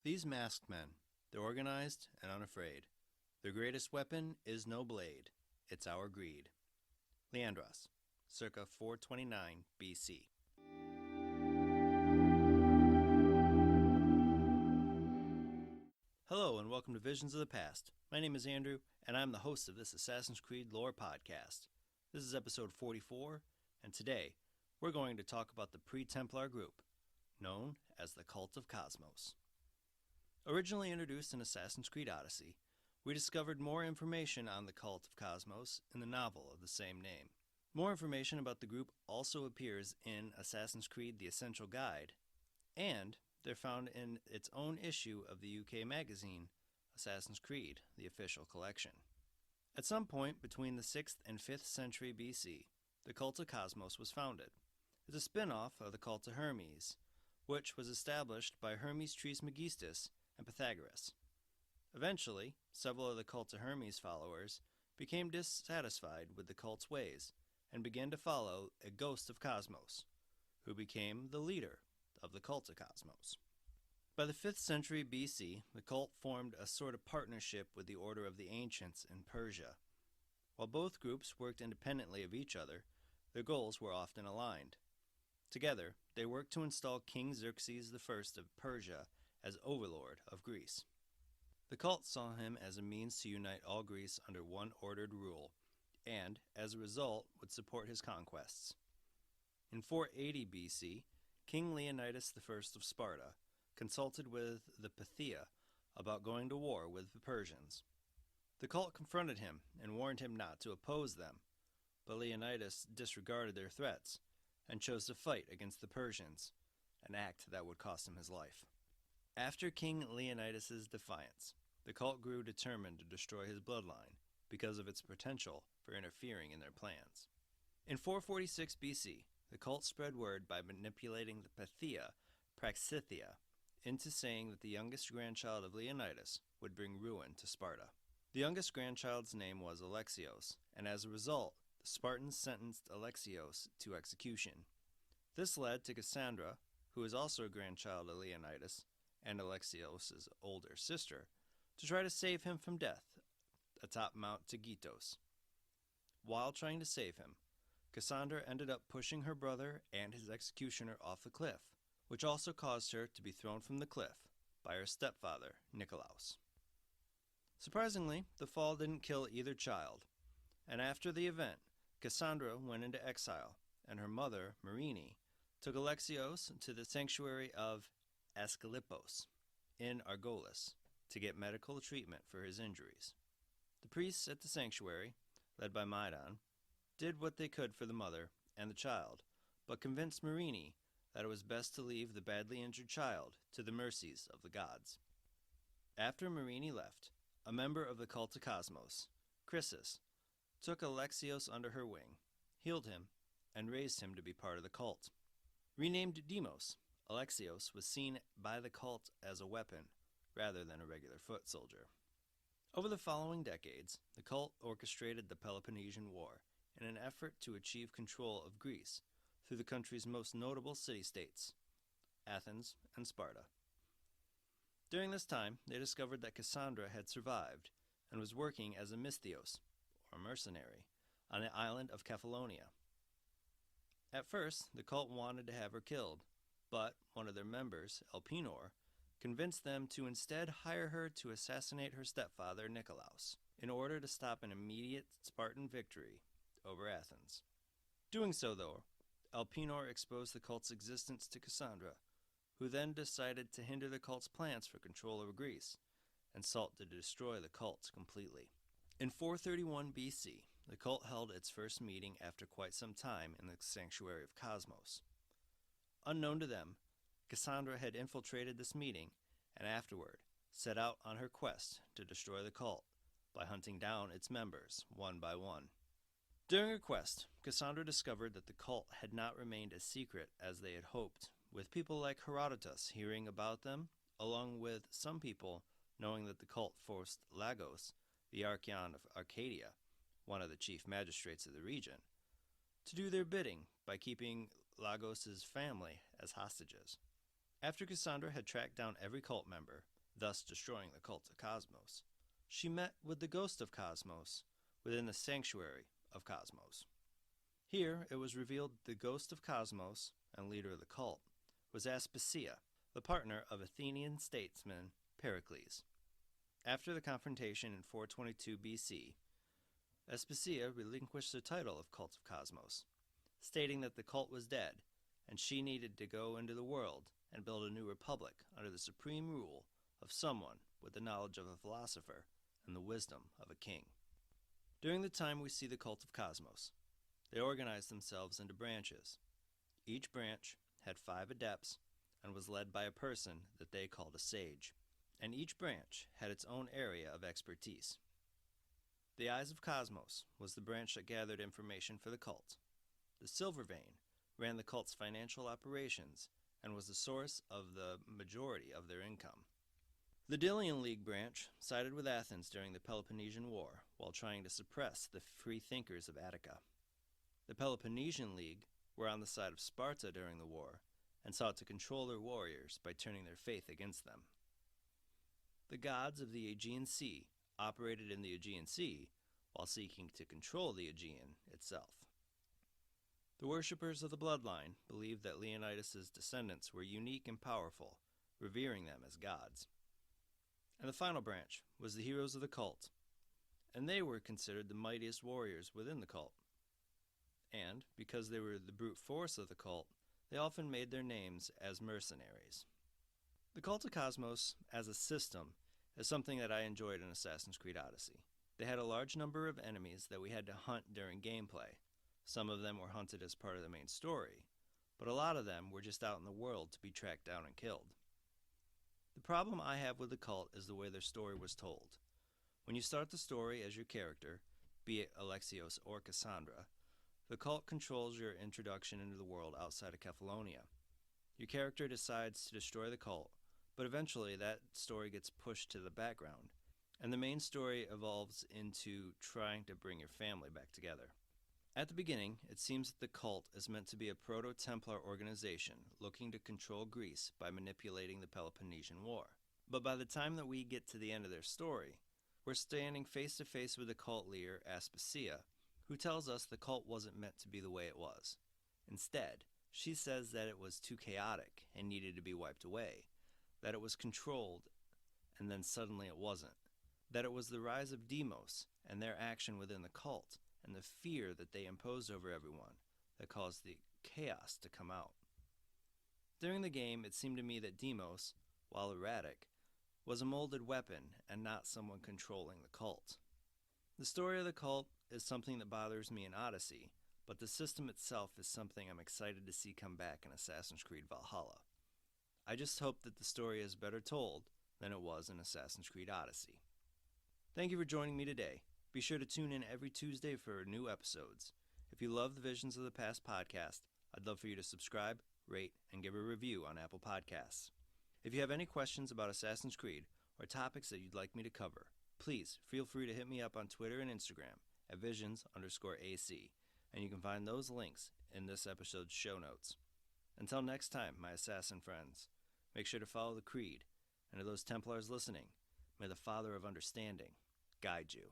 These masked men, they're organized and unafraid. Their greatest weapon is no blade, it's our greed. Leonidas, circa 429 BC. Hello and welcome to Visions of the Past. My name is Andrew, and I'm the host of this Assassin's Creed lore podcast. This is episode 44, and today we're going to talk about the pre-Templar group, known as the Cult of Kosmos. Originally introduced in Assassin's Creed Odyssey, we discovered more information on the Cult of Kosmos in the novel of the same name. More information about the group also appears in Assassin's Creed The Essential Guide, and they're found in its own issue of the UK magazine, Assassin's Creed, the official collection. At some point between the 6th and 5th century BC, the Cult of Kosmos was founded. It's a spin-off of the Cult of Hermes, which was established by Hermes Trismegistus and Pythagoras. Eventually, several of the Cult of Hermes followers became dissatisfied with the cult's ways and began to follow a ghost of Kosmos, who became the leader of the Cult of Kosmos. By the 5th century BC, the cult formed a sort of partnership with the Order of the Ancients in Persia. While both groups worked independently of each other, their goals were often aligned. Together, they worked to install King Xerxes I of Persia as overlord of Greece. The cult saw him as a means to unite all Greece under one ordered rule, and, as a result, would support his conquests. In 480 BC, King Leonidas I of Sparta consulted with the Pythia about going to war with the Persians. The cult confronted him and warned him not to oppose them, but Leonidas disregarded their threats and chose to fight against the Persians, an act that would cost him his life. After King Leonidas' defiance, the cult grew determined to destroy his bloodline because of its potential for interfering in their plans. In 446 BC, the cult spread word by manipulating the Pythia Praxithia into saying that the youngest grandchild of Leonidas would bring ruin to Sparta. The youngest grandchild's name was Alexios, and as a result, the Spartans sentenced Alexios to execution. This led to Cassandra, who is also a grandchild of Leonidas and Alexios' older sister, to try to save him from death atop Mount Taygetos. While trying to save him, Cassandra ended up pushing her brother and his executioner off the cliff, which also caused her to be thrown from the cliff by her stepfather, Nikolaos. Surprisingly, the fall didn't kill either child, and after the event, Cassandra went into exile, and her mother, Myrine, took Alexios to the sanctuary of Asclepios in Argolis to get medical treatment for his injuries. The priests at the sanctuary, led by Medon, did what they could for the mother and the child, but convinced Myrine that it was best to leave the badly injured child to the mercies of the gods. After Myrine left, a member of the Cult of Kosmos, Chrysis, took Alexios under her wing, healed him, and raised him to be part of the cult. Renamed Demos, Alexios was seen by the cult as a weapon rather than a regular foot soldier. Over the following decades, the cult orchestrated the Peloponnesian War in an effort to achieve control of Greece through the country's most notable city-states, Athens and Sparta. During this time, they discovered that Cassandra had survived and was working as a Misthios, or mercenary, on the island of Kephallonia. At first, the cult wanted to have her killed, but one of their members, Elpenor, convinced them to instead hire her to assassinate her stepfather, Nikolaos, in order to stop an immediate Spartan victory over Athens. Doing so, though, Elpenor exposed the cult's existence to Cassandra, who then decided to hinder the cult's plans for control over Greece and sought to destroy the cult completely. In 431 BC, the cult held its first meeting after quite some time in the sanctuary of Kosmos. Unknown to them, Cassandra had infiltrated this meeting and afterward set out on her quest to destroy the cult by hunting down its members one by one. During her quest, Cassandra discovered that the cult had not remained as secret as they had hoped, with people like Herodotus hearing about them, along with some people knowing that the cult forced Lagos, the Archon of Arcadia, one of the chief magistrates of the region, to do their bidding by keeping Lagos's family as hostages. After Cassandra had tracked down every cult member, thus destroying the Cult of Kosmos, she met with the Ghost of Kosmos within the Sanctuary of Kosmos. Here, it was revealed the Ghost of Kosmos, and leader of the cult, was Aspasia, the partner of Athenian statesman Pericles. After the confrontation in 422 BC, Aspasia relinquished the title of Cult of Kosmos, stating that the cult was dead, and she needed to go into the world and build a new republic under the supreme rule of someone with the knowledge of a philosopher and the wisdom of a king. During the time we see the Cult of Kosmos, they organized themselves into branches. Each branch had 5 adepts and was led by a person that they called a sage, and each branch had its own area of expertise. The Eyes of Kosmos was the branch that gathered information for the cult. The Silver Vein ran the cult's financial operations and was the source of the majority of their income. The Delian League branch sided with Athens during the Peloponnesian War while trying to suppress the free thinkers of Attica. The Peloponnesian League were on the side of Sparta during the war and sought to control their warriors by turning their faith against them. The gods of the Aegean Sea operated in the Aegean Sea while seeking to control the Aegean itself. The worshippers of the bloodline believed that Leonidas' descendants were unique and powerful, revering them as gods. And the final branch was the heroes of the cult, and they were considered the mightiest warriors within the cult. And, because they were the brute force of the cult, they often made their names as mercenaries. The Cult of Kosmos, as a system, is something that I enjoyed in Assassin's Creed Odyssey. They had a large number of enemies that we had to hunt during gameplay. Some of them were hunted as part of the main story, but a lot of them were just out in the world to be tracked down and killed. The problem I have with the cult is the way their story was told. When you start the story as your character, be it Alexios or Cassandra, the cult controls your introduction into the world outside of Kefalonia. Your character decides to destroy the cult, but eventually that story gets pushed to the background, and the main story evolves into trying to bring your family back together. At the beginning, it seems that the cult is meant to be a proto-Templar organization looking to control Greece by manipulating the Peloponnesian War. But by the time that we get to the end of their story, we're standing face to face with the cult leader, Aspasia, who tells us the cult wasn't meant to be the way it was. Instead, she says that it was too chaotic and needed to be wiped away, that it was controlled and then suddenly it wasn't, that it was the rise of Demos and their action within the cult and the fear that they imposed over everyone that caused the chaos to come out. During the game, it seemed to me that Demos, while erratic, was a molded weapon and not someone controlling the cult. The story of the cult is something that bothers me in Odyssey, but the system itself is something I'm excited to see come back in Assassin's Creed Valhalla. I just hope that the story is better told than it was in Assassin's Creed Odyssey. Thank you for joining me today. Be sure to tune in every Tuesday for new episodes. If you love the Visions of the Past podcast, I'd love for you to subscribe, rate, and give a review on Apple Podcasts. If you have any questions about Assassin's Creed or topics that you'd like me to cover, please feel free to hit me up on Twitter and Instagram at visions_AC, and you can find those links in this episode's show notes. Until next time, my assassin friends, make sure to follow the Creed, and to those Templars listening, may the Father of Understanding guide you.